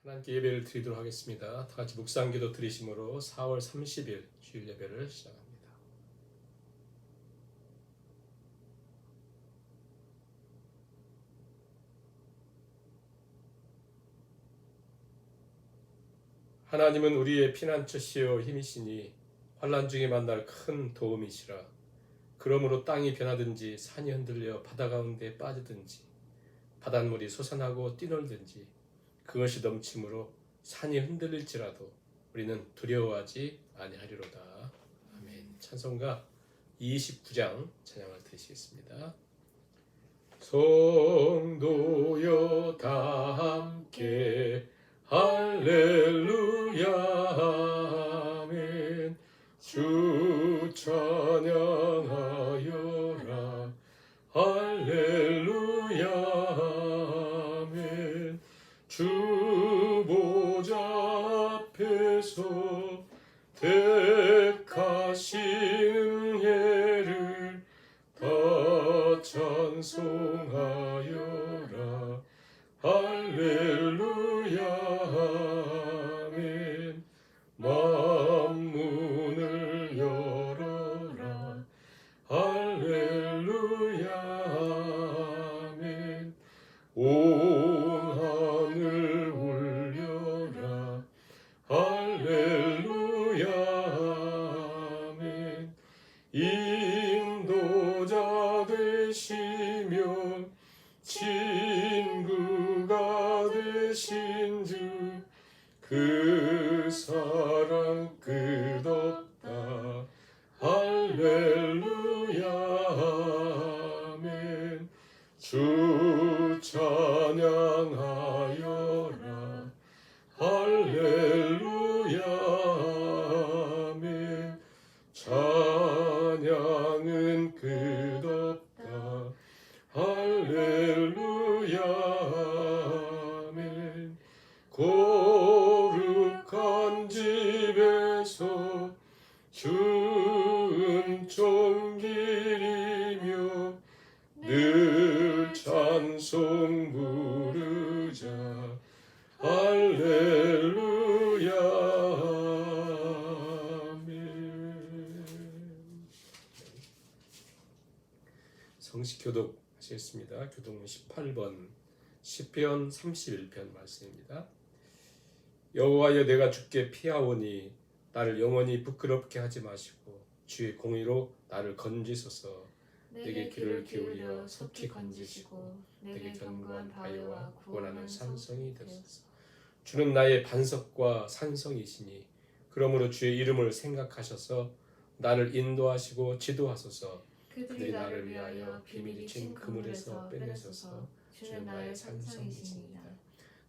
하나님께 예배를 드리도록 하겠습니다. 다 같이 묵상기도 드리심으로 4월 30일 주일 예배를 시작합니다. 하나님은 우리의 피난처시요 힘이시니 환난 중에 만날 큰 도움이시라. 그러므로 땅이 변하든지 산이 흔들려 바다 가운데 빠지든지 바닷물이 솟아나고 뛰놀든지 그것이 넘침으로 산이 흔들릴지라도 우리는 두려워하지 아니하리로다. 아멘. 찬송가 29장 찬양을 드리시겠습니다. 성도여 다 함께 할렐루야 아멘. 주 찬양하여라 할렐루야 아멘. 주 보좌 앞에서 택하신 은혜를 다 찬송하여라 할렐루야 아멘. 만문을 열어라 할렐루야 아멘. 온 하늘 울려라 할렐루야 아멘. 인도자 되시며 친구가 되신 주 그 사랑 끝없다 할렐루야 아멘. 주 찬양하여라 할렐루야 아멘. 찬양은 끝없다 할렐루야 아멘. 거룩한 집에서 주은 길이며 늘 찬송 부르자 할렐루야 아멘. 성식 교독 하시겠습니다. 교독 18번 시편 31편 말씀입니다. 여호와여 내가 주께 피하오니 나를 영원히 부끄럽게 하지 마시고 주의 공의로 나를 건지소서. 내게 귀를 기울여 속히 건지시고 내게 견고한 바위와 구원하는 산성이 되소서. 주는 나의 반석과 산성이시니 그러므로 주의 이름을 생각하셔서 나를 인도하시고 지도하소서. 그들이 나를 위하여 비밀이 친 그물에서 빼내소서. 주는 나의 산성이시니이다.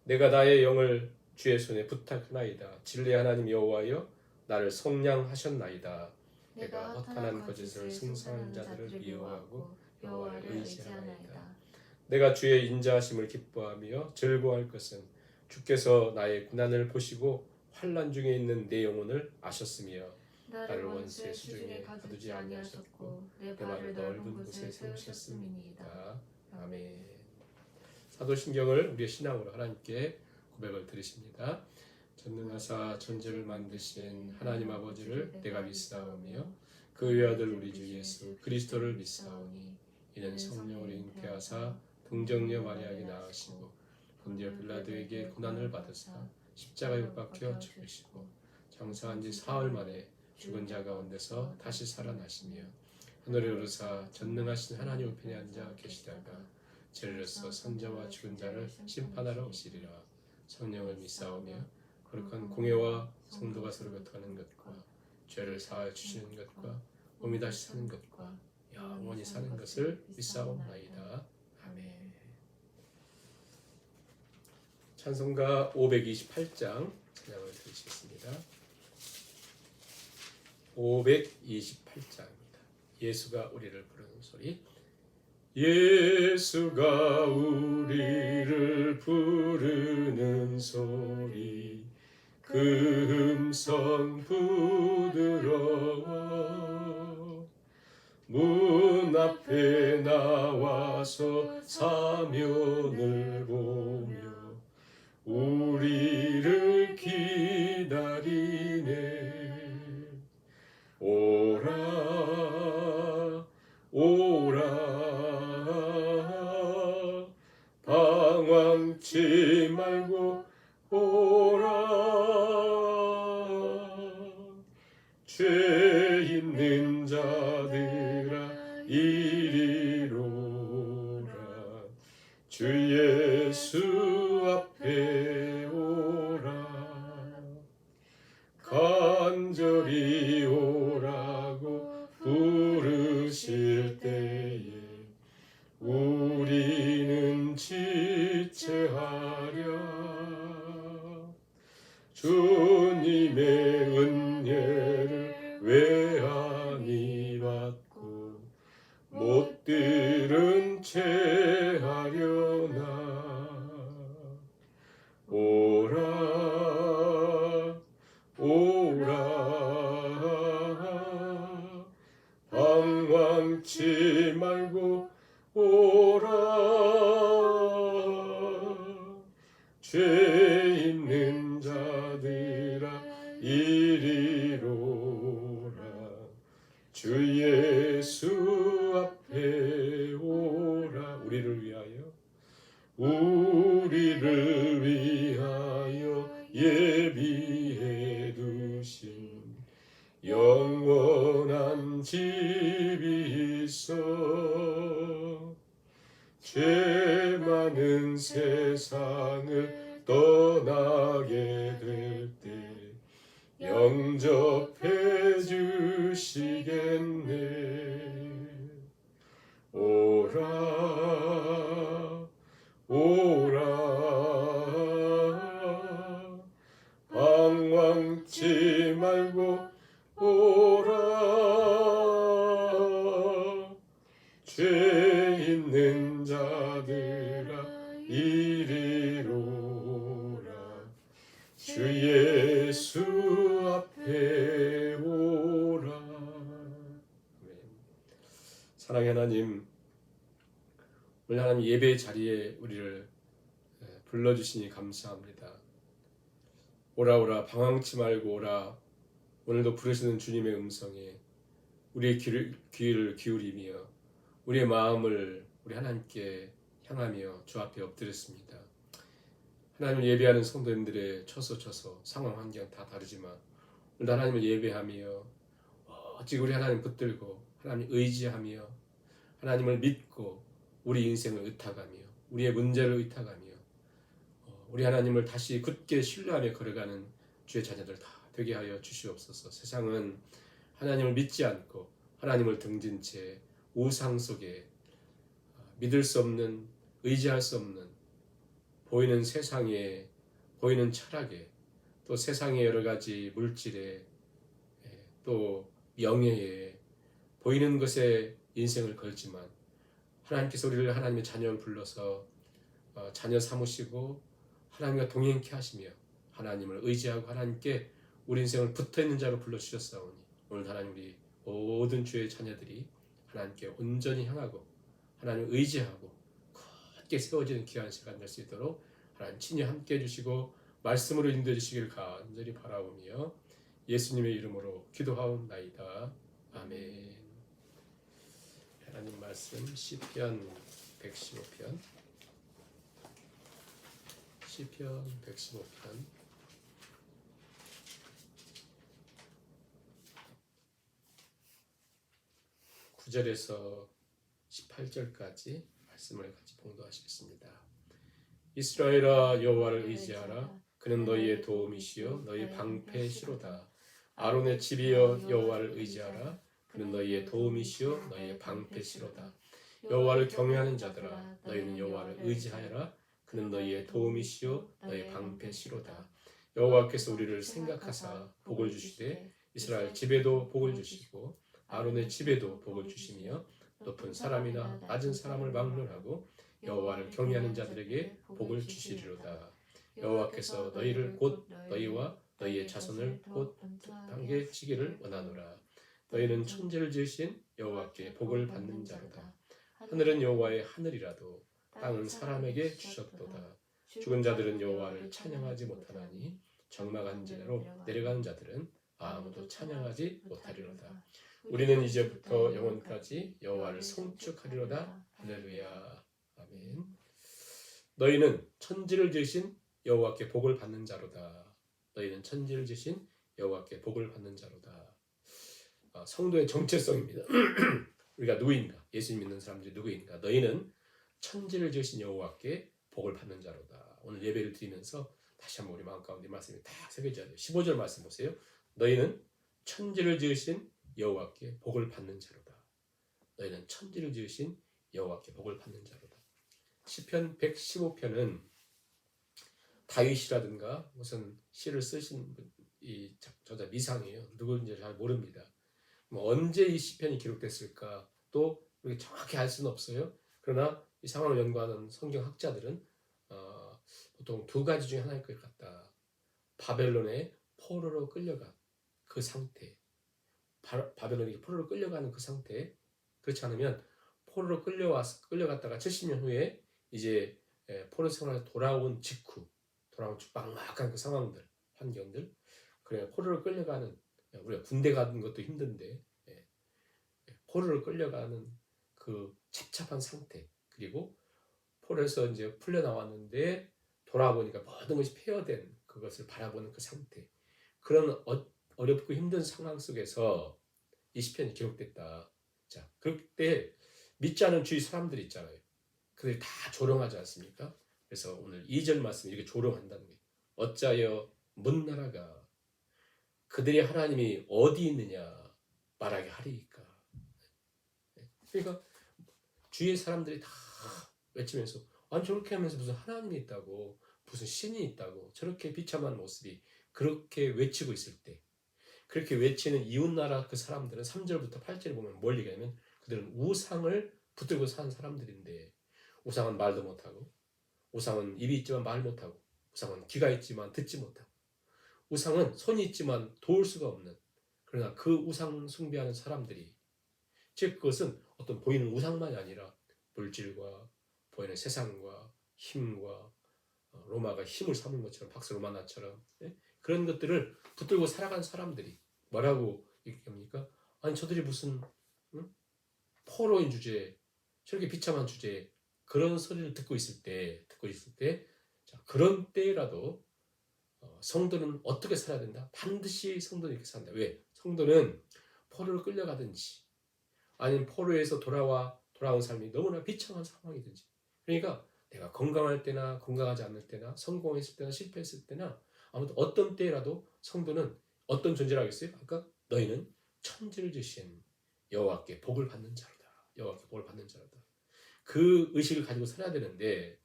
내가 나의 영을 주의 손에 부탁하나이다. 진리의 하나님 여호와여 나를 속량하셨나이다. 내가 허탄한 거짓을 승성한 자들을 미워하고 여호와를 의지하나이다. 내가 주의 인자하심을 기뻐하며 즐거워할 것은 주께서 나의 고난을 보시고 환난 중에 있는 내 영혼을 아셨으며 나를 원수의 수중에 가두지 아니하셨고 내 발을 넓은 곳에 세우셨음이니이다. 아멘. 사도신경을 우리의 신앙으로 하나님께 고백을 드리십니다. 전능하사 천지를 만드신 하나님 아버지를 내가 믿사오며 그 외아들 우리 주 예수 그리스도를 믿사오니 이는 성령으로 잉태하사 동정녀 마리아에게 낳으시고 본디오 빌라도에게 고난을 받으사 십자가에 못 박혀 죽으시고 장사한 지 사흘 만에 죽은 자 가운데서 다시 살아나시며 하늘에 오르사 전능하신 하나님 우편에 앉아 계시다가 죄로서 선자와 죽은 자를 심판하러 오시리라. 성령을 믿사오며 거룩한 공회와 성도가 서로 교통하는 것과 죄를 사하여 주시는 것과 몸이 다시 사는 것과 영원히 사는 것을 믿사옵나이다. 아멘. 찬송가 528장 찬양을 드리시겠습니다. 528장입니다. 예수가 우리를 부르는 소리. 예수가 우리를 부르는 소리 그 음성 부드러워 문 앞에 나와서 사면을 보며 우리를 기다리네. 오라 오라 방황치 말고 오라. 죄 있는 자들아 이리로라. 주 예수 앞에 오라. 간절히 오라고 부르실 때에 우리는 지체하랴. 주님의 은혜를 외아니 받고 못 들은 채 하려나. 오라 오라 방황치 말고 오라. 죄 있는 자들아 이리로라. 주 예수 앞에 오라. 우리를 위하여 우리를 위하여 예비해 두신 영원한 집이 있어. 죄 많은 세상을 떠나게 될 때 영접해 주시겠네. 오라 오라 방황치 말고 오라. 죄 있는 자들아 이리로라. 주 예수 앞에 오라. 아멘. 사랑의 하나님, 오늘 하나님 예배의 자리에 우리를 불러주시니 감사합니다. 오라 오라 방황치 말고 오라. 오늘도 부르시는 주님의 음성에 우리의 귀를 기울이며 우리의 마음을 우리 하나님께 향하며 주 앞에 엎드렸습니다. 하나님을 예배하는 성도님들의 처소 상황 환경 다 다르지만 오늘 하나님을 예배하며 오직 우리 하나님 붙들고 하나님 의지하며 하나님을 믿고 우리 인생을 의탁하며 우리의 문제를 의탁하며 우리 하나님을 다시 굳게 신뢰하며 걸어가는 주의 자녀들 다 되게 하여 주시옵소서. 세상은 하나님을 믿지 않고 하나님을 등진 채 우상 속에 믿을 수 없는, 의지할 수 없는 보이는 세상에, 보이는 철학에, 또 세상의 여러 가지 물질에, 또 명예에, 보이는 것에 인생을 걸지만 하나님께서 우리를 하나님의 자녀를 불러서 자녀 삼으시고 하나님과 동행케 하시며 하나님을 의지하고 하나님께 우리 인생을 붙어있는 자로 불러주셨사오니 오늘 하나님 우리 모든 주의 자녀들이 하나님께 온전히 향하고 하나님을 의지하고 굳게 세워지는 귀한 시간 될 수 있도록 하나님 친히 함께 해주시고 말씀으로 인도해 주시기를 간절히 바라오며 예수님의 이름으로 기도하옵나이다. 아멘. 하나님 말씀 시편 115편 115편 9절에서 18절까지 말씀을 같이 봉독하시겠습니다. 이스라엘아 여호와를 의지하라. 그는 너희의 도움이시요 너희 방패시로다. 아론의 집이여 여호와를 의지하라. 그는 너희의 도움이시요 너희의 방패시로다. 여호와를 경외하는 자들아 너희는 여호와를 의지하여라. 그는 너희의 도움이시요 너희의 방패시로다. 여호와께서 우리를 생각하사 복을 주시되 이스라엘 집에도 복을 주시고 아론의 집에도 복을 주시며 높은 사람이나 낮은 사람을 막론하고 여호와를 경외하는 자들에게 복을 주시리로다. 여호와께서 너희를 곧 너희와 너희의 자손을 곧 땅에 치기를 원하노라. 너희는 천지를 지으신 여호와께 복을 받는 자로다. 하늘은 여호와의 하늘이라도 땅은 사람에게 주셨도다. 죽은 자들은 여호와를 찬양하지 못하나니 적막한 지대로 내려가는 자들은 아무도 찬양하지 못하리로다. 우리는 이제부터 영원까지 여호와를 송축하리로다. 할렐루야. 아멘. 너희는 천지를 지으신 여호와께 복을 받는 자로다. 너희는 천지를 지으신 여호와께 복을 받는 자로다. 성도의 정체성입니다. 우리가 누구인가? 예수 믿는 사람들이 누구인가? 너희는 천지를 지으신 여호와께 복을 받는 자로다. 오늘 예배를 드리면서 다시 한번 우리 마음 가운데 말씀이 딱 새겨져야 돼요. 15절 말씀 보세요. 너희는 천지를 지으신 여호와께 복을 받는 자로다. 너희는 천지를 지으신 여호와께 복을 받는 자로다. 시편 115편은 다윗이라든가 무슨 시를 쓰신 이 저자 미상이에요. 누구인지 잘 모릅니다. 언제 이 시편이 기록됐을까 또 정확히 알 수는 없어요. 그러나 이 상황을 연구하는 성경학자들은 보통 두 가지 중에 하나일 것 같다. 바벨론의 포로로 끌려간 그 상태, 바벨론이 포로로 끌려가는 그 상태. 그렇지 않으면 포로로 끌려갔다가 70년 후에 이제 포로 생활에 돌아온 직후 막막한 그 상황들, 환경들. 그래 포로로 끌려가는, 우리가 군대 가는 것도 힘든데 포로로 끌려가는 그 찹찹한 상태, 그리고 포로에서 이제 풀려 나왔는데 돌아보니까 모든 것이 폐허된 그것을 바라보는 그 상태, 그런 어렵고 힘든 상황 속에서 이 시편이 기록됐다. 자, 그럴 때 믿지 않은 주위 사람들이 있잖아요. 그들이 다 조롱하지 않습니까? 그래서 오늘 2절 말씀 이렇게 조롱한다는 거예요. 어찌하여 문 나라가 그들의 하나님이 어디 있느냐 말하게 하리이까. 그러니까 주위의 사람들이 다 외치면서 아니 저렇게 하면서 무슨 하나님이 있다고, 무슨 신이 있다고, 저렇게 비참한 모습이 그렇게 외치고 있을 때, 그렇게 외치는 이웃나라 그 사람들은 3절부터 8절에 보면 뭘 얘기하냐면 그들은 우상을 붙들고 사는 사람들인데, 우상은 말도 못하고, 우상은 입이 있지만 말 못하고, 우상은 귀가 있지만 듣지 못하고, 우상은 손이 있지만 도울 수가 없는, 그러나 그 우상 숭배하는 사람들이, 즉 그것은 어떤 보이는 우상만이 아니라 물질과 보이는 세상과 힘과 로마가 힘을 삼은 것처럼, 박스 로마나처럼 그런 것들을 붙들고 살아간 사람들이 뭐라고 얘기합니까? 아니 저들이 무슨 포로인 주제에, 저렇게 비참한 주제에 그런 소리를 듣고 있을 때 자, 그런 때라도 성도는 어떻게 살아야 된다? 반드시 성도는 이렇게 산다. 왜? 성도는 포로를 끌려가든지 아니면 포로에서 돌아온 삶이 너무나 비참한 상황이든지, 그러니까 내가 건강할 때나 건강하지 않을 때나 성공했을 때나 실패했을 때나 아무튼 어떤 때라도 성도는 어떤 존재라고 했어요? 아까 너희는 천지를 지으신 여호와께 복을 받는 자로다. 여호와께 복을 받는 자로다. 그 의식을 가지고 살아야 되는데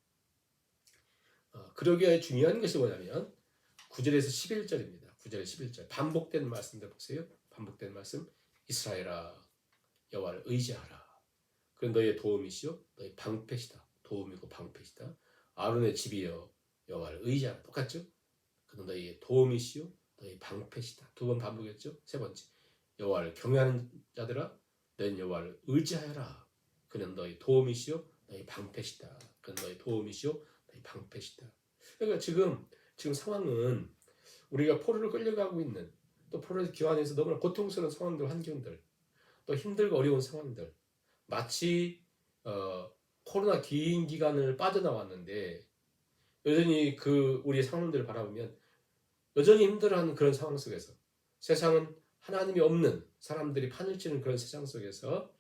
그러기에 중요한 것이 뭐냐면 9절에서 11절입니다. 9절에서 11절 반복된 말씀들 보세요. 반복된 말씀. 이스라엘아 여호와를 의지하라. 그는 너희의 도움이시요 너희 방패시다. 도움이고 방패시다. 아론의 집이여 여호와를 의지하라. 똑같죠? 그는 너희의 도움이시요 너희 방패시다. 두 번 반복했죠? 세 번째 여호와를 경외하는 자들아 너희는 여호와를 의지하여라. 그는 너희 도움이시요 너희 방패시다. 그는 너희 도움이시요 너희 방패시다. 그러니까 지금 상황은 우리가 포로를 끌려가고 있는, 또 포로에서 기환해서 너무나 고통스러운 상황들, 환경들, 또 힘들고 어려운 상황들, 마치 코로나 긴 기간을 빠져나왔는데 여전히 그 우리의 상황들을 바라보면 여전히 힘들어하는 그런 상황 속에서, 세상은 하나님이 없는 사람들이 판을 치는 그런 세상 속에서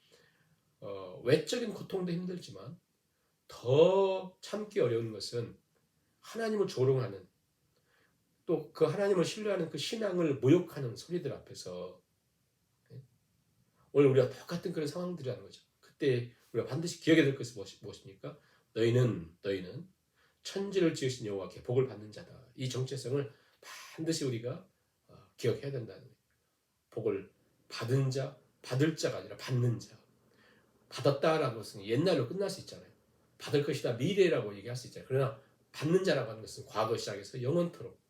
외적인 고통도 힘들지만 더 참기 어려운 것은 하나님을 조롱하는, 또 그 하나님을 신뢰하는 그 신앙을 모욕하는 소리들 앞에서 오늘 우리가 똑같은 그런 상황들이라는 거죠. 그때 우리가 반드시 기억해야 될 것이 무엇입니까? 너희는 천지를 지으신 여호와께 복을 받는 자다. 이 정체성을 반드시 우리가 기억해야 된다는 거예요. 복을 받은 자, 받을 자가 아니라 받는 자. 받았다라는 것은 옛날로 끝날 수 있잖아요. 받을 것이다 미래라고 얘기할 수 있잖아요. 그러나 받는 자라고 하는 것은 과거 시작해서 영원토록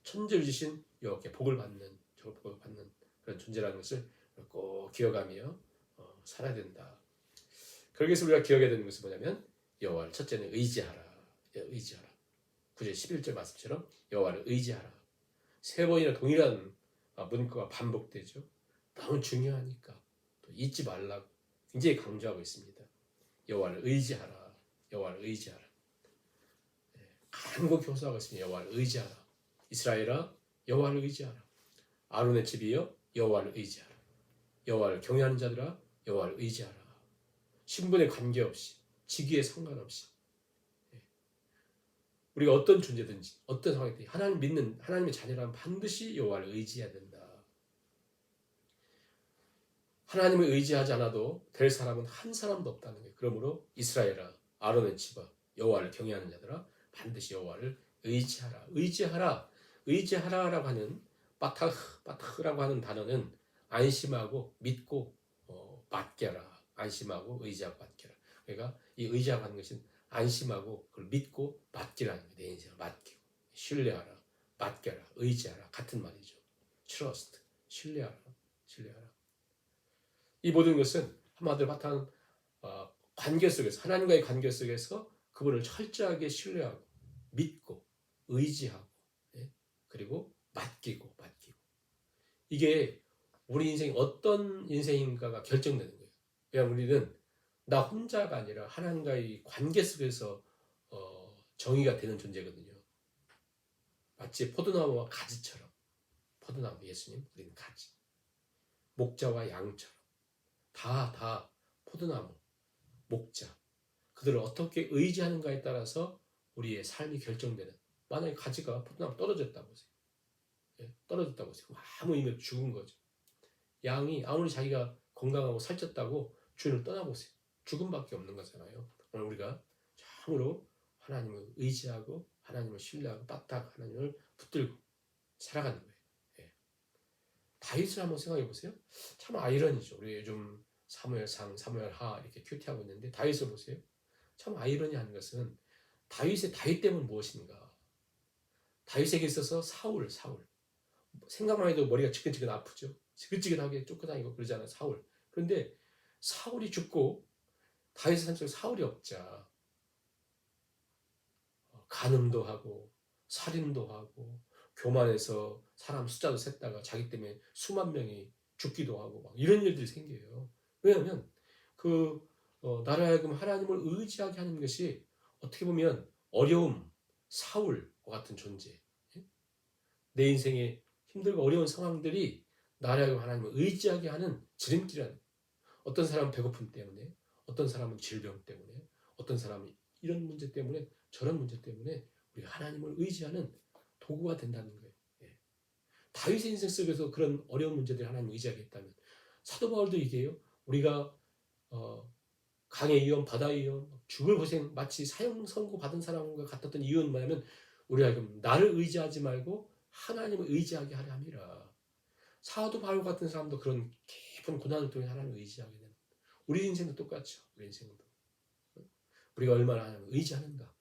천지를 지신 여호와께 복을 받는 그런 존재라는 것을 꼭 기억하며 살아야 된다. 그러기 위해서 우리가 기억해야 되는 것은 뭐냐면 여호와를 첫째는 의지하라. 의지하라. 9절 11절 말씀처럼 여호와를 의지하라. 세 번이나 동일한 문구가 반복되죠. 너무 중요하니까 또 잊지 말라고 굉장히 강조하고 있습니다. 여호와를 의지하라. 여호와를 의지하라. 간곡히 호소하고 있습니다. 여호와를 의지하라. 이스라엘아 여호와를 의지하라. 아론의 집이여 여호와를 의지하라. 여호와를 경외하는 자들아 여호와를 의지하라. 신분에 관계없이 직위에 상관없이 우리가 어떤 존재든지 어떤 상황이든지 하나님 믿는 하나님의 자녀라면 반드시 여호와를 의지해야 된다. 하나님을 의지하지 않아도 될 사람은 한 사람도 없다는 거예요. 그러므로 이스라엘아 아론의 집아 여호와를 경외하는 자들아 반드시 여호와를 의지하라. 의지하라. 의지하라라고 하는 바타흐라고 하는 단어는 안심하고 믿고 맡겨라. 안심하고 의지하고 맡겨라. 그러니까 이 의지하고 하는 것은 안심하고 그걸 믿고 맡기라는 거예요. 내 인생을 맡기고 신뢰하라. 맡겨라. 의지하라. 같은 말이죠. trust. 신뢰하라. 이 모든 것은 한마디로 바탕 관계 속에서 하나님과의 관계 속에서 그분을 철저하게 신뢰하고 믿고 의지하고 그리고 맡기고 이게 우리 인생이 어떤 인생인가가 결정되는 거예요. 왜냐하면 우리는 나 혼자가 아니라 하나님과의 관계 속에서 정의가 되는 존재거든요. 마치 포도나무와 가지처럼 포도나무 예수님 우리는 가지 목자와 양처럼 다 포도나무 목자 그들을 어떻게 의지하는가에 따라서 우리의 삶이 결정되는 만약에 가지가 포도나무 떨어졌다고 보세요. 떨어졌다고 보세요. 아무 의미 없이 죽은 거죠. 양이 아무리 자기가 건강하고 살쪘다고 주인을 떠나보세요. 죽음밖에 없는 거잖아요. 오늘 우리가 참으로 하나님을 의지하고 하나님을 신뢰하고 바닥 하나님을 붙들고 살아가는 거예요. 다윗을 한번 생각해 보세요. 참 아이러니죠. 우리 요즘 사무엘상, 사무엘하 이렇게 큐티하고 있는데 다윗을 보세요. 참 아이러니한 것은 다윗의 다윗 때문은 무엇인가? 다윗에게 있어서 사울 생각만 해도 머리가 지끈지끈 아프죠. 지긋지긋하게 쫓겨다니고 그러잖아요. 사울. 그런데 사울이 죽고 다윗의 산속에 사울이 없자 간음도 하고 살인도 하고 교만해서 사람 숫자도 셌다가 자기 때문에 수만 명이 죽기도 하고 막 이런 일들이 생겨요. 왜냐하면 나로 하여금 하나님을 의지하게 하는 것이 어떻게 보면 어려움, 사울과 같은 존재, 내 인생에 힘들고 어려운 상황들이 나로 하여금 하나님을 의지하게 하는 지름길이라는 거예요. 어떤 사람은 배고픔 때문에, 어떤 사람은 질병 때문에, 어떤 사람은 이런 문제 때문에, 저런 문제 때문에 우리가 하나님을 의지하는 도구가 된다는 거예요. 다윗의 인생 속에서 그런 어려운 문제들을 하나님을 의지하게 했다면 사도 바울도 얘기해요. 우리가 강의 위험, 바다의 위험, 죽을 고생, 마치 사형 선고 받은 사람과 같았던 이유는 뭐냐면 우리가 지금 나를 의지하지 말고 하나님을 의지하게 하려 함이라. 사도 바울 같은 사람도 그런 깊은 고난을 통해 하나님을 의지하게 되는. 우리 인생도 똑같죠. 우리 인생도 우리가 얼마나 하나님을 의지하는가.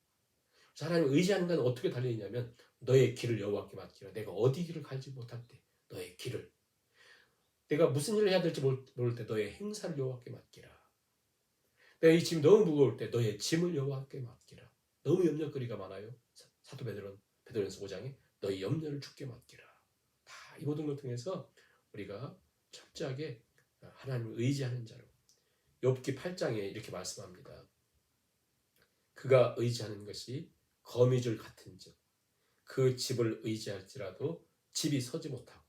하나님을 의지하는 건 어떻게 달려있냐면 너의 길을 여호와께 맡기라. 내가 어디 길을 갈지 못할 때 너의 길을 내가 무슨 일을 해야 될지 모를 때 너의 행사를 여호와께 맡기라. 내가 이 짐이 너무 무거울 때 너의 짐을 여호와께 맡기라. 너무 염려거리가 많아요. 사도 베드로전서 5장에 너의 염려를 주께 맡기라. 다 이 모든 걸 통해서 우리가 철저하게 하나님을 의지하는 자로 욥기 8장에 이렇게 말씀합니다. 그가 의지하는 것이 거미줄 같은즉 그 집을 의지할지라도 집이 서지 못하고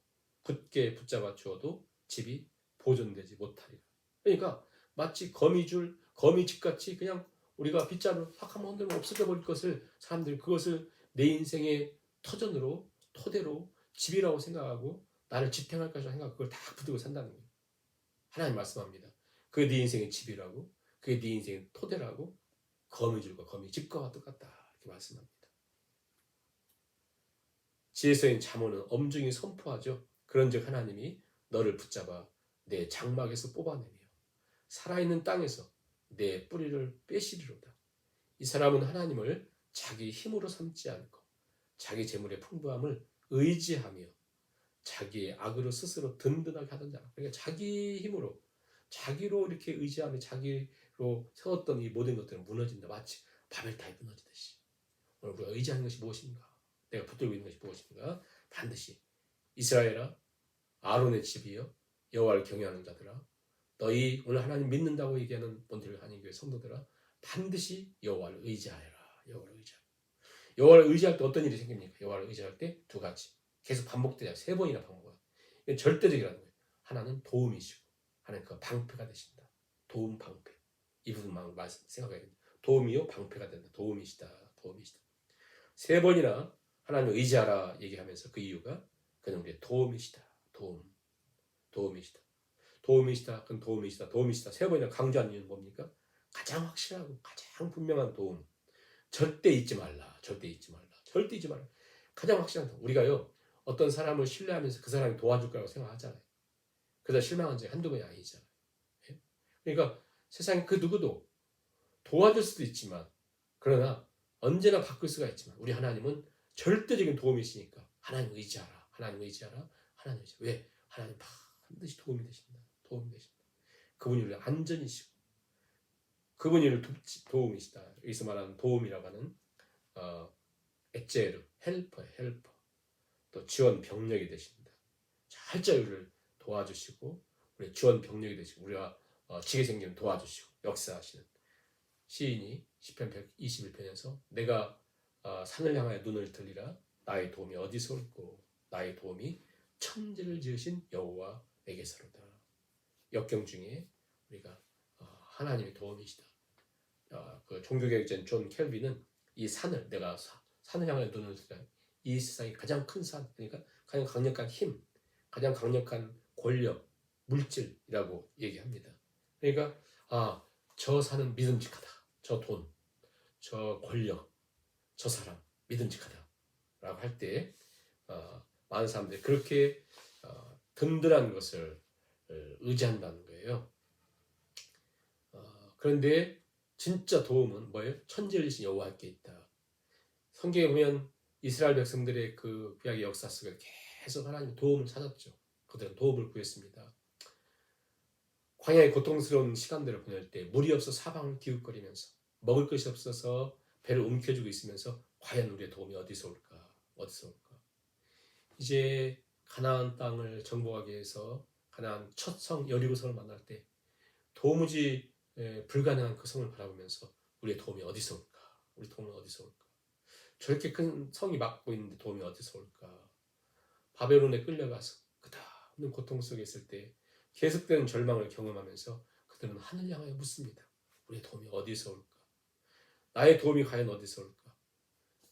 굳게 붙잡아 주어도 집이 보존되지 못하리라. 그러니까 마치 거미집같이 그냥 우리가 빗자루 확 한번 흔들면 없어져 버릴 것을 사람들이 그것을 내 인생의 터전으로 토대로 집이라고 생각하고 나를 지탱할 것이라고 생각하고 그걸 다 붙들고 산다는 거예요. 하나님 말씀합니다. 그게 네 인생의 집이라고 그게 네 인생의 토대라고 거미줄과 거미집과 똑같다 이렇게 말씀합니다. 지혜서인 잠언은 엄중히 선포하죠. 그런즉 하나님이 너를 붙잡아 내 장막에서 뽑아내며 살아있는 땅에서 내 뿌리를 빼시리로다. 이 사람은 하나님을 자기 힘으로 삼지 않고 자기 재물의 풍부함을 의지하며 자기의 악으로 스스로 든든하게 하던 자. 그러니까 자기 힘으로 자기로 이렇게 의지하며 자기로 세웠던 이 모든 것들은 무너진다. 마치 바벨탑이 무너지듯이. 오늘 우리가 의지하는 것이 무엇인가? 내가 붙들고 있는 것이 무엇인가? 반드시 이스라엘아, 아론의 집이여, 여호와를 경외하는 자들아, 너희 오늘 하나님 믿는다고 얘기하는 본토 한인교회 성도들아, 반드시 여호와를 의지하여라. 여호와를 의지하라. 여호와를 의지할 때 어떤 일이 생깁니까? 여호와를 의지할 때 두 가지. 계속 반복되잖아요. 세 번이나 반복해요. 이건 절대적이라는 거예요. 하나는 도움이시고, 하나는 그 방패가 되신다. 도움, 방패. 이 부분만 생각해야 됩니다. 도움이요, 방패가 된다. 도움이시다. 도움이시다. 세 번이나 하나님을 의지하라 얘기하면서 그 이유가 그는 우리의 도움이시다. 도움이시다. 도움이시다. 그건 도움이시다. 도움이시다. 세 번이나 강조한 이유는 뭡니까? 가장 확실하고 가장 분명한 도움. 절대 잊지 말라. 절대 잊지 말라. 절대 잊지 말라. 가장 확실한 도움. 우리가요, 어떤 사람을 신뢰하면서 그 사람이 도와줄 거라고 생각하잖아요. 그러다 실망한 적이 한두 번이 아니잖아요. 예? 그러니까 세상에 그 누구도 도와줄 수도 있지만, 그러나 언제나 바꿀 수가 있지만, 우리 하나님은 절대적인 도움이시니까 하나님 의지하라. 하나님 의지하라. 하나님 의지하라. 왜? 하나님 반드시 도움이 되신다. 도움이 되신다. 그분이 우리 안전이시고, 그분이 우리 도움이시다. 여기서 말하는 도움이라고 하는 엣제르, 헬퍼. 또 지원 병력이 되신다. 철저히 우리를 도와주시고, 우리 지원 병력이 되시고, 우리가 지게 생기면 도와주시고 역사하시는 시인이 시편 121편에서 내가 산을 향하여 눈을 들리라. 나의 도움이 어디서 올꼬? 나의 도움이 천지를 지으신 여호와에게서로다. 역경 중에 우리가 하나님의 도움이시다. 그 종교개혁자인 존 켈빈은 이 산을, 내가 산을 향하여 눈을 들리라. 이 세상의 가장 큰 산, 그러니까 가장 강력한 힘, 가장 강력한 권력, 물질이라고 얘기합니다. 그러니까 저 산은 믿음직하다. 저 돈, 저 권력, 저 사람 믿음직하다 라고 할 때 많은 사람들이 그렇게 든든한 것을 의지한다는 거예요. 그런데 진짜 도움은 뭐예요? 천지를 지신 여호와께 있다. 성경에 보면 이스라엘 백성들의 그 구약의 역사 속에 계속 하나님의 도움을 찾았죠. 그들은 도움을 구했습니다. 광야의 고통스러운 시간들을 보낼 때 물이 없어 사방을 기웃거리면서, 먹을 것이 없어서 배를 움켜쥐고 있으면서 과연 우리의 도움이 어디서 올까? 어디서 올까? 이제 가나안 땅을 정복하기 위해서 가나안 첫 성 여리고성을 만날 때 도무지 불가능한 그 성을 바라보면서 우리의 도움이 어디서 올까? 우리 도움은 어디서 올까? 저렇게 큰 성이 막고 있는데 도움이 어디서 올까? 바벨론에 끌려가서 끝없는 고통 속에 있을 때 계속되는 절망을 경험하면서 그들은 하늘 향하여 묻습니다. 우리의 도움이 어디서 올까? 나의 도움이 과연 어디서 올까?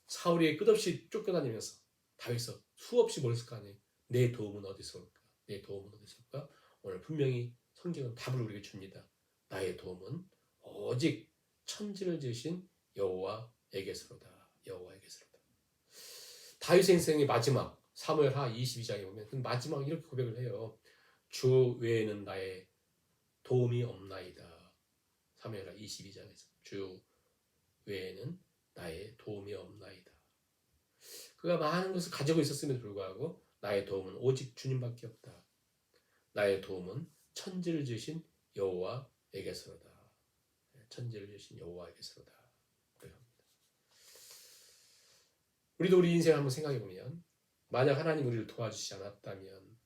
사울이 끝없이 쫓겨다니면서 다윗서 수없이 멀었을 거 아니에요. 내 도움은 어디서 올까? 내 도움은 어디서 올까? 오늘 분명히 성경은 답을 우리에게 줍니다. 나의 도움은 오직 천지를 지으신 여호와에게서로다. 여호와에게서로다. 다윗의 인생의 마지막 사무엘하 22장에 보면 그 마지막 이렇게 고백을 해요. 주 외에는 나의 도움이 없나이다. 사무엘하 22장에서 주 외에는 나의 도움이 없나이다. 그가 많은 것을 가지고 있었음에도 불구하고 나의 도움은 오직 주님밖에 없다. 나의 도움은 천지를 지으신 여호와에게서로다. 천지를 지으신 여호와에게서로다. 우리도 우리 인생을 한번 생각해 보면, 만약 하나님 우리를 도와주시지 않았다면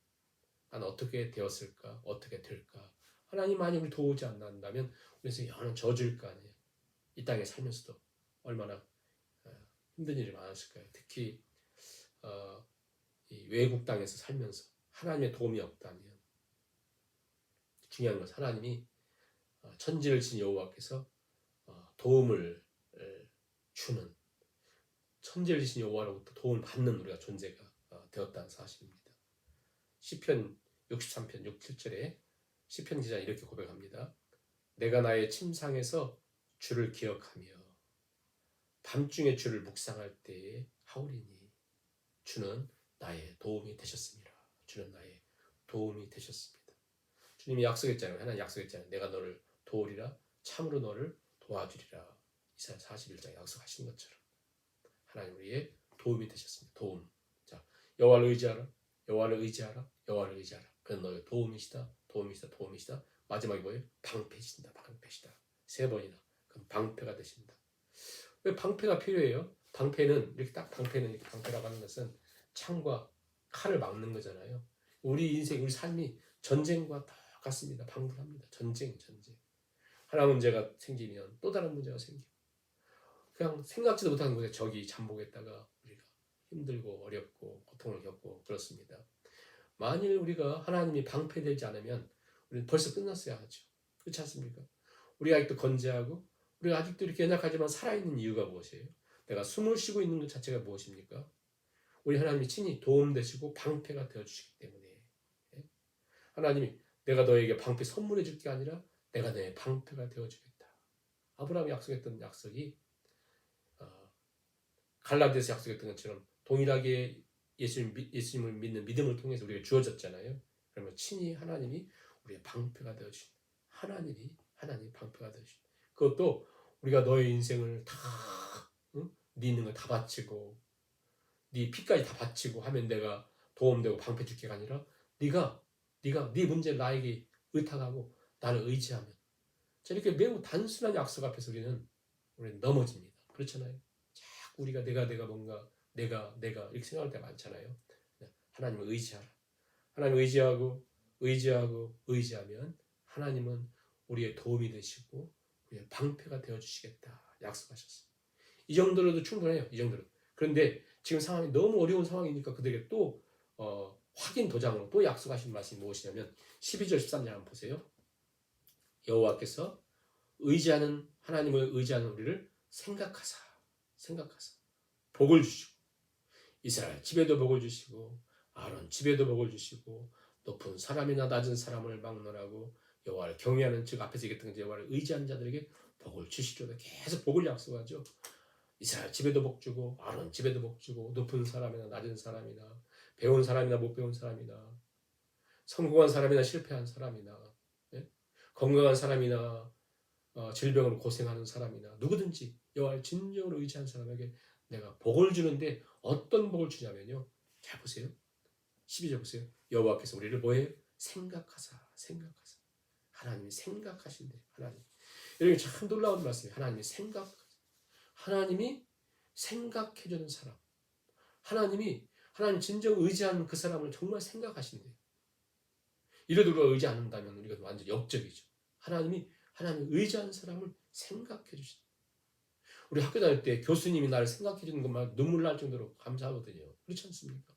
난 어떻게 되었을까? 어떻게 될까? 하나님 만약 우리를 도우지 않는다면 우리 인생이 영원한 저주일 거 아니에요. 이 땅에 살면서도 얼마나 힘든 일이 많았을까요? 특히 이 외국 땅에서 살면서 하나님의 도움이 없다면, 중요한 것은 하나님이 천지를 진 여호와께서 도움을 주는, 천지를 지신 여호와로부터 도움을 받는 우리가 존재가 되었다는 사실입니다. 시편 63편 6, 7절에 시편 기자 이렇게 고백합니다. 내가 나의 침상에서 주를 기억하며 밤중에 주를 묵상할 때에 하오리니 주는 나의 도움이 되셨습니다. 주는 나의 도움이 되셨습니다. 주님이 약속했잖아요. 하나님 약속했잖아요. 내가 너를 도우리라, 참으로 너를 도와주리라. 이사야 41장 약속하신 것처럼 하나님 우리의 도움이 되셨습니다. 도움. 자, 여호와를 의지하라. 여호와를 의지하라. 여호와를 의지하라. 그는 너의 도움이시다. 도움이시다. 도움이시다. 마지막에 뭐예요? 방패시다. 방패시다. 세 번이나. 그럼 방패가 되신다. 왜 방패가 필요해요? 방패는 이렇게 딱 방패는 이렇게 방패라고 하는 것은 창과 칼을 막는 거잖아요. 우리 인생, 우리 삶이 전쟁과 똑같습니다. 방불합니다. 전쟁. 하나 문제가 생기면 또 다른 문제가 생기고 그냥 생각지도 못하는 곳에 적이 잠복했다가 우리가 힘들고 어렵고 고통을 겪고 그렇습니다. 만일 우리가 하나님이 방패되지 않으면 우리는 벌써 끝났어야 하죠. 그렇지 않습니까? 우리가 아직도 건재하고 우리가 아직도 이렇게 연약하지만 살아있는 이유가 무엇이에요? 내가 숨을 쉬고 있는 것 자체가 무엇입니까? 우리 하나님이 친히 도움되시고 방패가 되어주시기 때문에 하나님이 내가 너에게 방패 선물해 줄 게 아니라 내가 너의 방패가 되어주겠다. 아브라함이 약속했던 약속이 갈라디아서 약속했던 것처럼 동일하게 예수님을 믿는 믿음을 통해서 우리가 주어졌잖아요. 그러면 친히 하나님이 우리의 방패가 되어주신 하나님 방패가 되어주신 그것도 우리가 너의 인생을 다 응? 네 있는 걸 다 바치고 네 피까지 다 바치고 하면 내가 도움되고 방패 줄게가 아니라 네가 네 문제를 나에게 의탁하고 나를 의지하면 자, 이렇게 매우 단순한 약속 앞에서 우리는 넘어집니다. 그렇잖아요. 자꾸 우리가 내가 뭔가 내가 이렇게 생각할 때가 많잖아요. 하나님을 의지하라. 하나님을 의지하면 하나님은 우리의 도움이 되시고 우리의 방패가 되어주시겠다 약속하셨어요. 이 정도로도 충분해요. 이 정도로. 그런데 지금 상황이 너무 어려운 상황이니까 그들에게 또 확인 도장으로 또 약속하신 말씀이 무엇이냐면 12절 13절 한번 보세요. 여호와께서 하나님을 의지하는 우리를 생각하사 복을 주시고 이스라엘 집에도 복을 주시고 아론 집에도 복을 주시고 높은 사람이나 낮은 사람을 막론하고 여호와를 경외하는 즉 앞에서 얘기했던 여호와를 의지하는 자들에게 복을 주시죠. 계속 복을 약속하죠. 이스라엘 집에도 복 주고 아론 집에도 복 주고 높은 사람이나 낮은 사람이나 배운 사람이나 못 배운 사람이나 성공한 사람이나 실패한 사람이나 건강한 사람이나 질병으로 고생하는 사람이나 누구든지 여호와를 진정으로 의지하는 사람에게 내가 복을 주는데 어떤 복을 주냐면요. 잘 보세요. 12절 보세요. 여호와께서 우리를 뭐예요? 생각하사. 하나님이 생각하신대. 하나님. 이렇게 참 놀라운 말씀이에요. 하나님이 생각해주는 사람. 하나님 진정 의지하는 그 사람을 정말 생각하신대요. 이래도 우리가 의지 않는다면 우리가 완전 역적이죠. 하나님 의지하는 사람을 생각해 주신다. 우리 학교 다닐 때 교수님이 나를 생각해 주는 것만 눈물 날 정도로 감사하거든요. 그렇지 않습니까?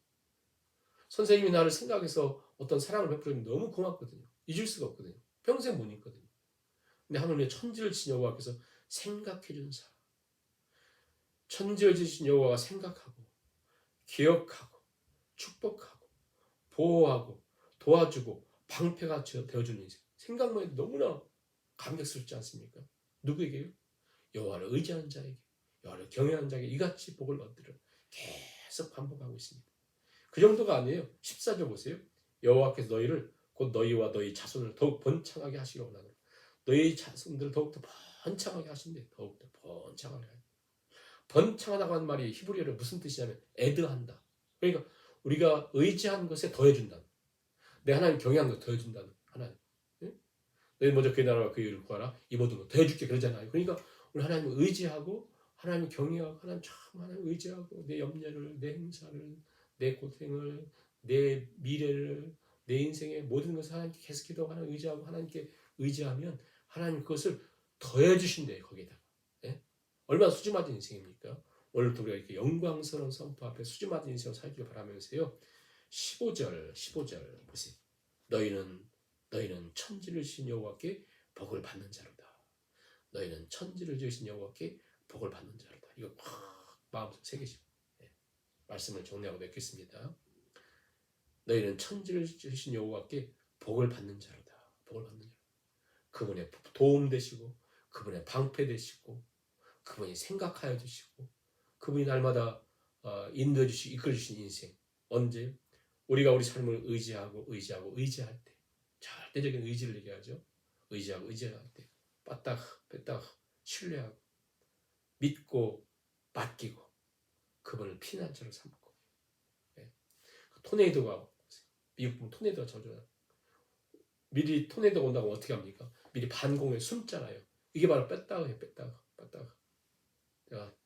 선생님이 나를 생각해서 어떤 사랑을 베풀면 너무 고맙거든요. 잊을 수가 없거든요. 평생 못 잊거든요. 근데 하늘의 천지를 지신 여호와께서 생각해 주는 사람. 천지를 지신 여호와가 생각하고 기억하고 축복하고 보호하고 도와주고 방패가 되어주는 인생. 생각만 해도 너무나 감격스럽지 않습니까? 누구에게요? 여호와를 의지하는 자에게, 여호와를 경외하는 자에게 이같이 복을 얻으려 계속 반복하고 있습니다. 그 정도가 아니에요. 14절 보세요. 여호와께서 너희를 곧 너희와 너희 자손을 더욱 번창하게 하시기를 원하노라. 너희 자손들을 더욱더 번창하게 하신대. 더욱더 번창하게 하신대. 번창하다고 하는 말이 히브리어로 무슨 뜻이냐면 애드한다. 그러니까 우리가 의지한 것에 더해준다. 내 하나님 경외한 것 더해준다는 하나님. 너희 먼저 그의 나라와 그의 의를 구하라. 이 모든 거 더해줄게 그러잖아요. 그러니까 우리 하나님을 의지하고 하나님을 경외하고 하나님 의지하고 내 염려를 내 행사를 내 고생을 내 미래를 내 인생의 모든 것을 하나님께 계속 기도하고 하나님 의지하고 하나님께 의지하면 하나님 그것을 더해주신대요. 거기다가 얼마나 수줍어진 인생입니까? 오늘도 우리가 이렇게 영광스러운 선포 앞에 수줍어진 인생을 살기를 바라면서요. 15절 보세요. 너희는 천지를 지신 여호와께 복을 받는 자로다. 너희는 천지를 지으신 여호와께 복을 받는 자로다. 이거 꽉 마음속 새기시고 말씀을 정리하고 맺겠습니다. 너희는 천지를 지으신 여호와께 복을 받는 자로다. 복을 받는 자로다. 그분의 도움 되시고 그분의 방패 되시고 그분이 생각하여 주시고 그분이 날마다 인도해 주시고 이끌어 주신 인생. 언제? 우리가 우리 삶을 의지할 때 절대적인 의지를 얘기하죠. 의지할 때 빠딱 신뢰하고 믿고 맡기고 그분을 피난처로 삼고 토네이도가 미국 보면 토네이도가 자주 나요. 미리 토네이도가 온다고 어떻게 합니까? 미리 반공에 숨잖아요. 이게 바로 뺐다가 내가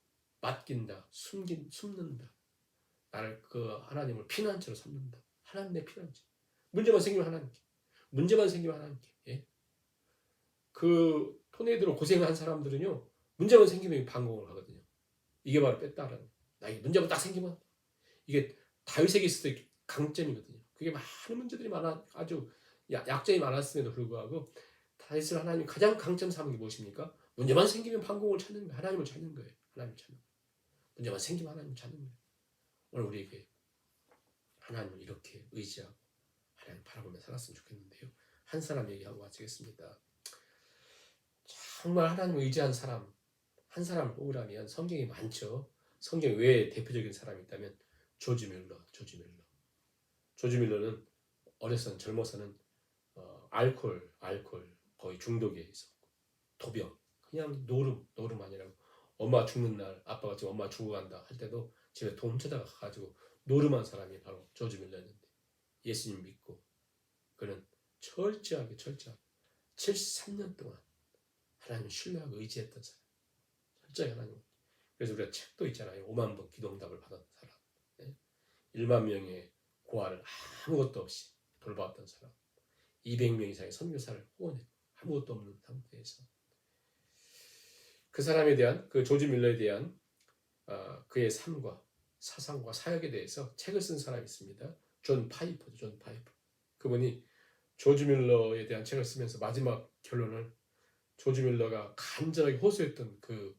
맡긴다, 숨는다. 나를 그 하나님을 피난처로 삼는다. 하나님 내 피난처. 문제만 생기면 하나님께. 문제만 생기면 하나님께. 예? 그 토네이도로 고생한 사람들은요. 문제만 생기면 방공을 하거든요. 이게 바로 뺐다라는. 나에게 문제만 딱 생기면 이게 다윗에게 있을 때 강점이거든요. 그게 많은 문제들이 많아 아주 약점이 많았음에도 불구하고 다윗을 하나님 가장 강점 삼은 게 무엇입니까? 문제만 생기면 방공을 찾는 거예요. 하나님을 찾는 거예요. 하나님을 찾는 거예요. 문제만 생기면 하나님을 찾는 거예요. 오늘 우리에게 하나님을 이렇게 의지하고 하나님 바라보며 살았으면 좋겠는데요. 한 사람 얘기하고 마치겠습니다. 정말 하나님을 의지한 사람 한 사람을 뽑으라면 성경이 많죠. 성경 외에 대표적인 사람이 있다면 조지 밀러. 조지 밀러는 어려서는 젊어서는 알코올 거의 중독에 있었고 도병 그냥 노름 아니라고 엄마 죽는 날 아빠가 지금 엄마 죽어간다 할 때도 집에 돈 훔쳐다가 가지고 노름한 사람이 바로 조지 밀러였는데 예수님 믿고 그는 철저하게 73년 동안 하나님을 신뢰하고 의지했던 사람 철저히 하나님 그래서 우리가 책도 있잖아요. 5만 번 기도응답을 받은 사람 1만 명의 고아를 아무것도 없이 돌봐왔던 사람 200명 이상의 선교사를 후원했고 아무것도 없는 상태에서 그 사람에 대한 그 조지 밀러에 대한 그의 삶과 사상과 사역에 대해서 책을 쓴 사람이 있습니다. 존 파이퍼. 그분이 조지 밀러에 대한 책을 쓰면서 마지막 결론을 조지 밀러가 간절하게 호소했던 그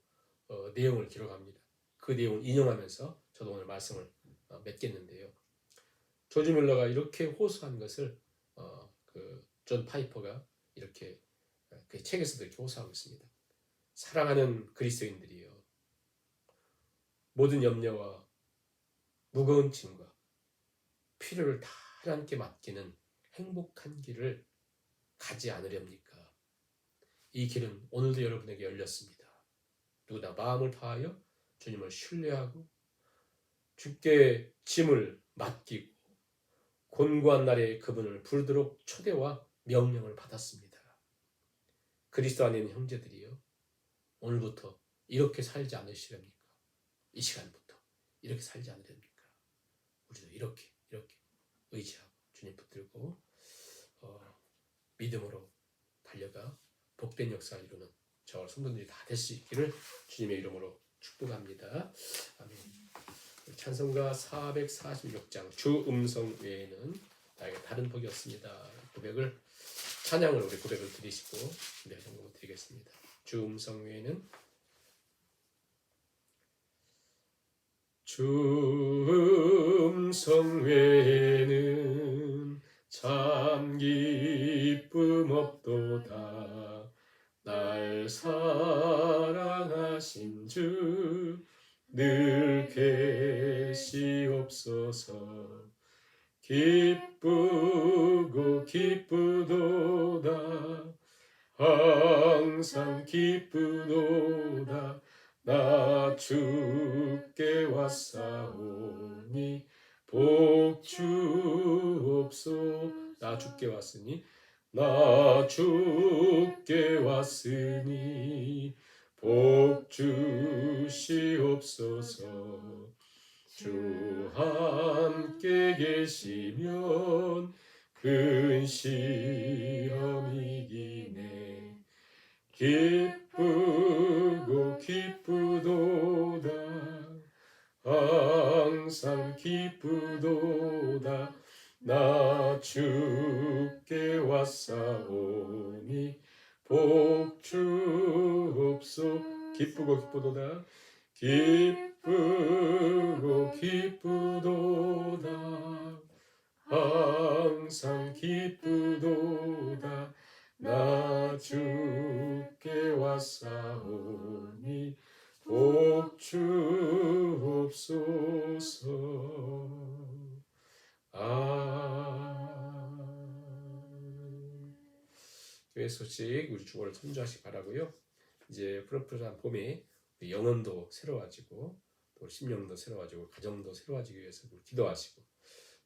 내용을 기록합니다. 그 내용을 인용하면서 저도 오늘 말씀을 맺겠는데요. 조지 밀러가 이렇게 호소한 것을 그 존 파이퍼가 이렇게 그 책에서도 이렇게 호소하고 있습니다. 사랑하는 그리스도인들이여, 모든 염려와 무거운 짐과 필요를 다 하나님께 맡기는 행복한 길을 가지 않으렵니까? 이 길은 오늘도 여러분에게 열렸습니다. 누구나 마음을 다하여 주님을 신뢰하고 주께 짐을 맡기고 곤고한 날에 그분을 부르도록 초대와 명령을 받았습니다. 그리스도 안에 있는 형제들이여, 오늘부터 이렇게 살지 않으시렵니까? 이 시간부터 이렇게 살지 않으렵니까? 우리도 이렇게 의지하고 주님 붙들고 믿음으로 달려가 복된 역사를 이루는 저와 성도들이 다 될 수 있기를 주님의 이름으로 축복합니다. 아멘. 찬송가 446장 주 음성 외에는 나에게 다른 복이 없습니다. 고백을 찬양으로 우리 고백을 드리시고 준비할 정도 드리겠습니다. 주 음성 외에는 주 음성 외에는 참 기쁨 없도다. 날 사랑하신 주 늘 계시옵소서. 기쁘고 기쁘도다. 항상 기쁘도다. 나 주께 왔사오니 복 주옵소. 나 주께 왔으니 나 주께 왔으니 복 주시옵소서. 주 함께 계시면 큰 시험이 이기네. 기쁘고 기쁘도다. 항상 기쁘도다. 나 주께 왔사오니 복 주옵소. 기쁘고 기쁘도다. 기쁘고 기쁘도다. 항상 기쁘도다. 나 주께 왔사오니 복 주옵소서. 교회 소식 우리 주보를 참조하시기 바라고요. 이제 푸릇푸릇한 봄에 영혼도 새로워지고 또 심령도 새로워지고 가정도 새로워지기 위해서 기도하시고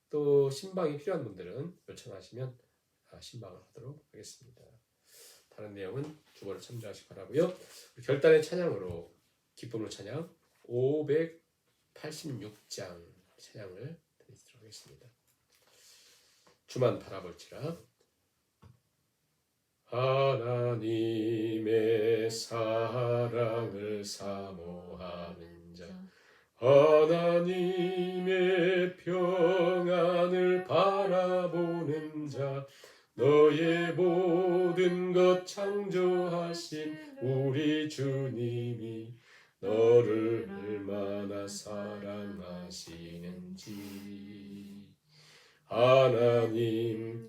또 신방이 필요한 분들은 요청하시면 신방을 하도록 하겠습니다. 다른 내용은 주보를 참조하시기 바라고요. 결단의 찬양으로 기쁨의 찬양 586장 찬양을 드리도록 하겠습니다. 주만 바라볼지라. 하나님의 사랑을 사모하는 자, 하나님의 평안을 바라보는 자, 너의 모든 것 창조하신 우리 주님이 너를 얼마나 사랑하시는지 하나님께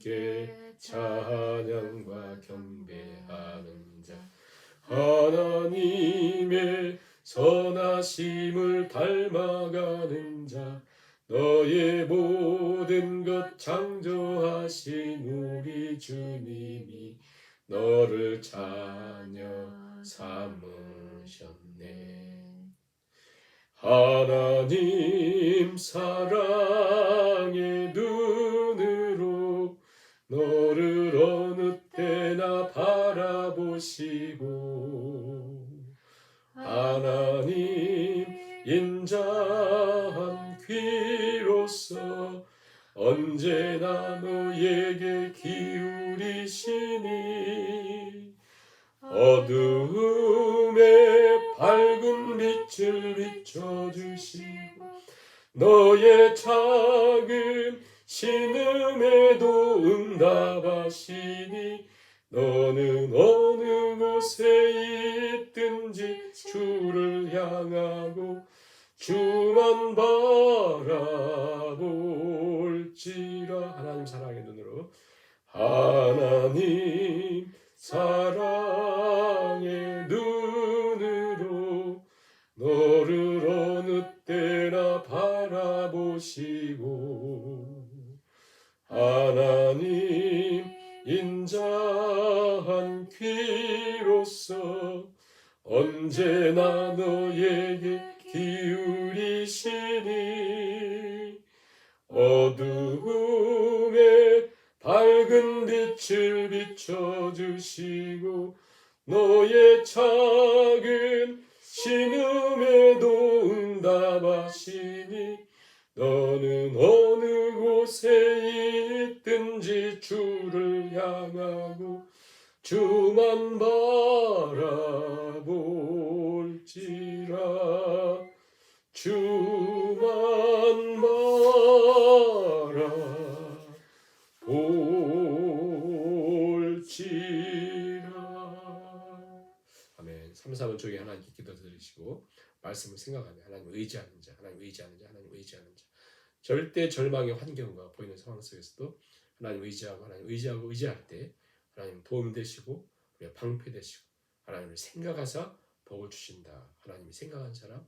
찬양과 경배하는 자, 하나님의 선하심을 닮아가는 자, 너의 모든 것 창조하신 우리 주님이 너를 자녀 삼으셨네. 하나님 사랑의 눈으로 너를 어느 때나 바라보시고 하나님 인자한 귀로서 언제나 너에게 기울이시니 어두움에 밝은 빛을 비춰주시고 너의 작은 신음에도 응답하시니 너는 어느 곳에 있든지 주를 향하고 주만 바라볼지라. 하나님 사랑의 눈으로 하나님 사랑의 눈으로 너를 어느 때나 바라보시고 하나님 인자한 귀로서 언제나 너에게 기울이시니 어두움에 밝은 빛을 비춰주시고 너의 작은 신음에도 응답하시니 너는 어느 곳에 있든지 주를 향하고 주만 바라볼지라. 주만 바라볼지라. 아멘. 3, 4번 쪽에 하나님께 기도 드리시고 말씀을 생각하며 하나님 의지하는 자, 하나님 의지하는 자, 하나님 의지하는 자. 절대 절망의 환경과 보이는 상황 속에서도 하나님 의지하고 하나님 의지하고 의지할 때 하나님 도움 되시고 우리가 방패 되시고 하나님을 생각하사 복을 주신다. 하나님이 생각한 사람,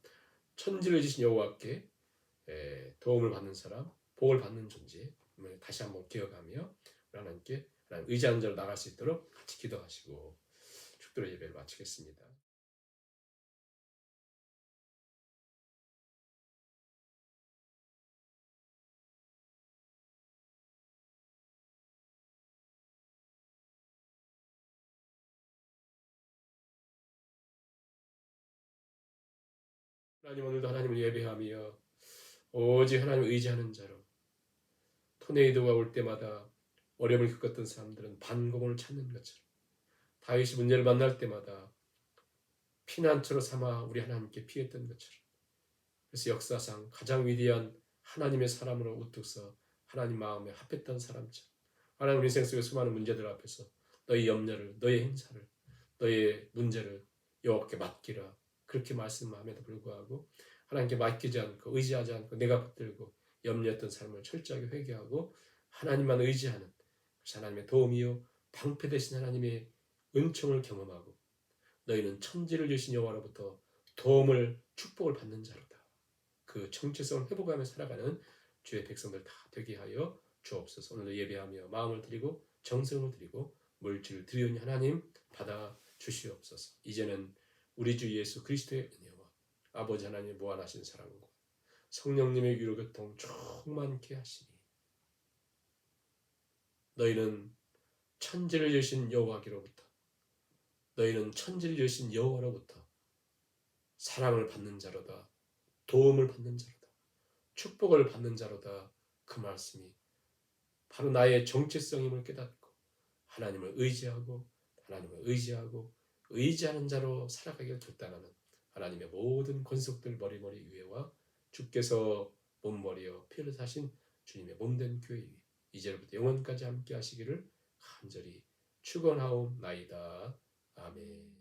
천지를 지신 여호와께 도움을 받는 사람, 복을 받는 존재. 다시 한번 기억하며 하나님께 하나님 의지하는 자로 나갈 수 있도록 같이 기도하시고 축도의 예배를 마치겠습니다. 하나님, 오늘도 하나님을 예배하며 오직 하나님을 의지하는 자로 토네이도가 올 때마다 어려움을 겪었던 사람들은 반공을 찾는 것처럼 다윗이 문제를 만날 때마다 피난처로 삼아 우리 하나님께 피했던 것처럼 그래서 역사상 가장 위대한 하나님의 사람으로 우뚝 서 하나님 마음에 합했던 사람처럼 하나님 인생 속의 수많은 문제들 앞에서 너의 염려를, 너의 행사를, 너의 문제를 여호와께 맡기라 그렇게 말씀함에도 불구하고 하나님께 맡기지 않고 의지하지 않고 내가 붙들고 염려했던 삶을 철저하게 회개하고 하나님만 의지하는 하나님의 도움이요 방패 되신 하나님의 은총을 경험하고 너희는 천지를 주신 여호와로부터 도움을 축복을 받는 자로다. 그 정체성을 회복하며 살아가는 주의 백성들 다 되게 하여 주옵소서. 오늘도 예배하며 마음을 드리고 정성을 드리고 물질을 드리오니 하나님 받아 주시옵소서. 이제는 우리 주 예수 그리스도의 은혜와 아버지 하나님의 무한하신 사랑과 성령님의 위로 교통 충만케 하시니 너희는 천지를 여신 여호와께로부터 너희는 천지를 여신 여호와로부터 사랑을 받는 자로다. 도움을 받는 자로다. 축복을 받는 자로다. 그 말씀이 바로 나의 정체성임을 깨닫고 하나님을 의지하고 의지하는 자로 살아가기를 결단하는 하나님의 모든 권속들 머리머리 위에와 주께서 몸머리여 피를 사신 주님의 몸된 교회 위에 이제부터 영원까지 함께 하시기를 간절히 축원하옵나이다. 아멘.